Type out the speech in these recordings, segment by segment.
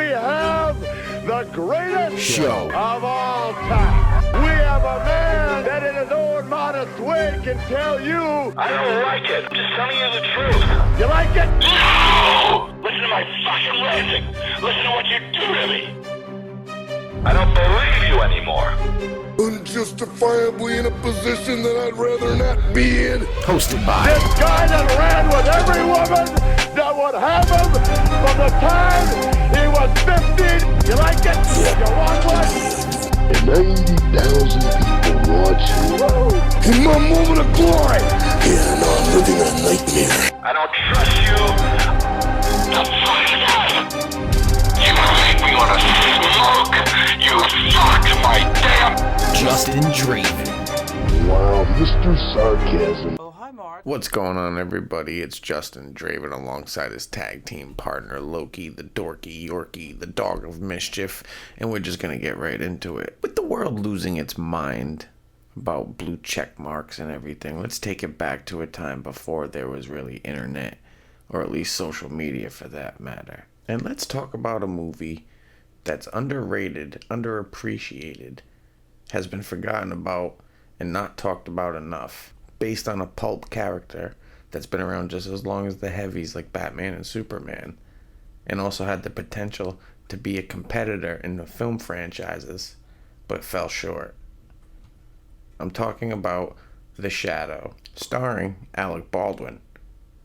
we have the greatest show of all time. We have a man that in his own modest way can tell you, I don't like it. I'm just telling you the truth. You like it? No! Listen to my fucking ranting. Listen to what you do to me. I don't believe you anymore. Unjustifiably in a position that I'd rather not be in. Hosted by This guy that ran with every woman that would have him from the time he was 15. You like it? You want one? And 90,000 people watching. In my moment of glory. Yeah, no, I'm living a nightmare. I don't trust you. The fuck up. You make me want to smoke. You fucked my damn... Justin Draven. Wow, Mr. Sarcasm. Oh, hi, Mark. What's going on, everybody? It's Justin Draven alongside his tag team partner Loki, the dorky Yorkie, the dog of mischief, and we're just gonna get right into it. With the world losing its mind about blue check marks and everything, let's take it back to a time before there was really internet, or at least social media for that matter. And let's talk about a movie that's underrated, underappreciated, has been forgotten about, and not talked about enough, based on a pulp character that's been around just as long as the heavies like Batman and Superman, and also had the potential to be a competitor in the film franchises, but fell short. I'm talking about The Shadow, starring Alec Baldwin.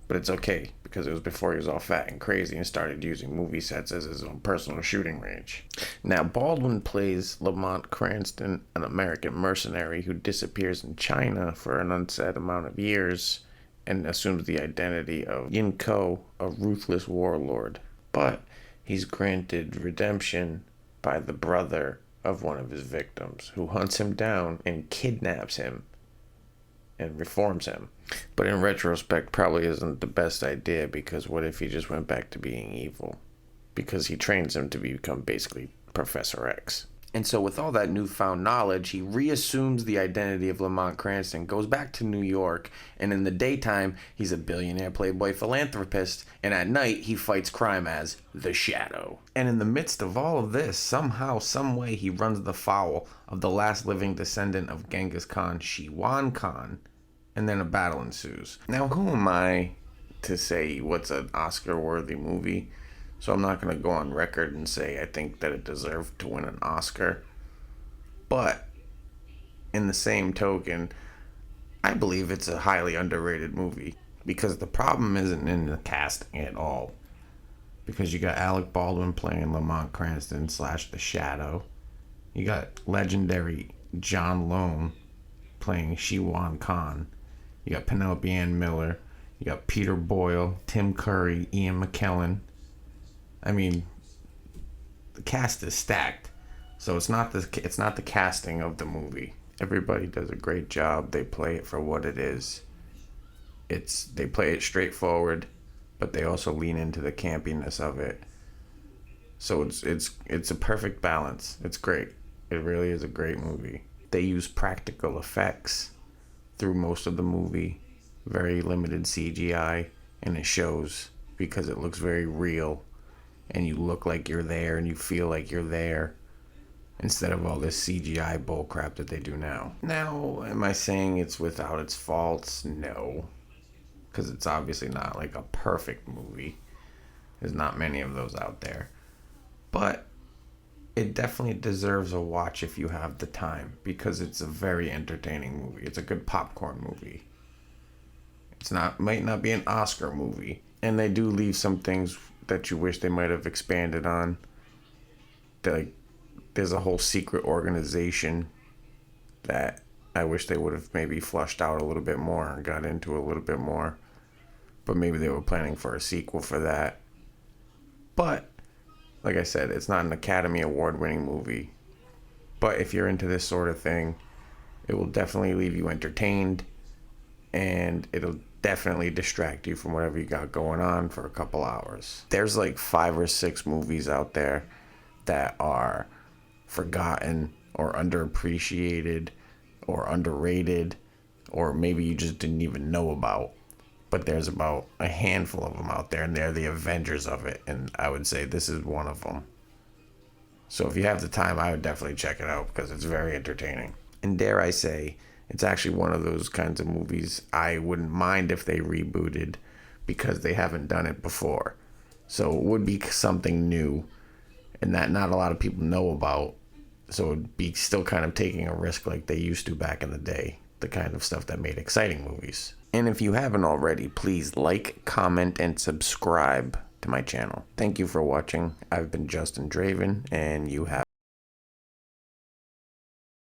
But it's okay, because it was before he was all fat and crazy and started using movie sets as his own personal shooting range. Now, Baldwin plays Lamont Cranston, an American mercenary who disappears in China for an unsaid amount of years and assumes the identity of Yin Ko, a ruthless warlord. But he's granted redemption by the brother of one of his victims, who hunts him down and kidnaps him and reforms him. But in retrospect, probably isn't the best idea, because what if he just went back to being evil? Because he trains him to become basically Professor X. And so with all that newfound knowledge, he reassumes the identity of Lamont Cranston, goes back to New York, and in the daytime, he's a billionaire playboy philanthropist, and at night, he fights crime as The Shadow. And in the midst of all of this, somehow, someway, he runs the foul of the last living descendant of Genghis Khan, Shiwan Khan, and then a battle ensues. Now, who am I to say what's an Oscar-worthy movie? So I'm not going to go on record and say I think that it deserved to win an Oscar. But in the same token, I believe it's a highly underrated movie, because the problem isn't in the casting at all. Because you got Alec Baldwin playing Lamont Cranston / The Shadow. You got legendary John Lone playing Shiwan Khan. You got Penelope Ann Miller. You got Peter Boyle, Tim Curry, Ian McKellen. I mean, the cast is stacked. So it's not the casting of the movie. Everybody does a great job. They play it for what it is. They play it straightforward, but they also lean into the campiness of it. So it's a perfect balance. It's great. It really is a great movie. They use practical effects through most of the movie, very limited CGI, and it shows because it looks very real, and you look like you're there and you feel like you're there, instead of all this CGI bullcrap that they do now. Now, am I saying it's without its faults? No, because it's obviously not like a perfect movie. There's not many of those out there, but it definitely deserves a watch if you have the time, because it's a very entertaining movie. It's a good popcorn movie. Might not be an Oscar movie, and they do leave some things that you wish they might have expanded on. There's a whole secret organization that I wish they would have maybe flushed out a little bit more and got into a little bit more. But maybe they were planning for a sequel for that. But like I said, it's not an Academy Award-winning movie. But if you're into this sort of thing, it will definitely leave you entertained, and it'll definitely distract you from whatever you got going on for a couple hours. There's like 5 or 6 movies out there that are forgotten or underappreciated or underrated, or maybe you just didn't even know about. But there's about a handful of them out there, and they're the Avengers of it, and I would say this is one of them. So if you have the time, I would definitely check it out because it's very entertaining. And dare I say, it's actually one of those kinds of movies I wouldn't mind if they rebooted because they haven't done it before. So it would be something new and that not a lot of people know about. So it'd be still kind of taking a risk like they used to back in the day, the kind of stuff that made exciting movies. And if you haven't already, please like, comment, and subscribe to my channel. Thank you for watching. I've been Justin Draven, and you have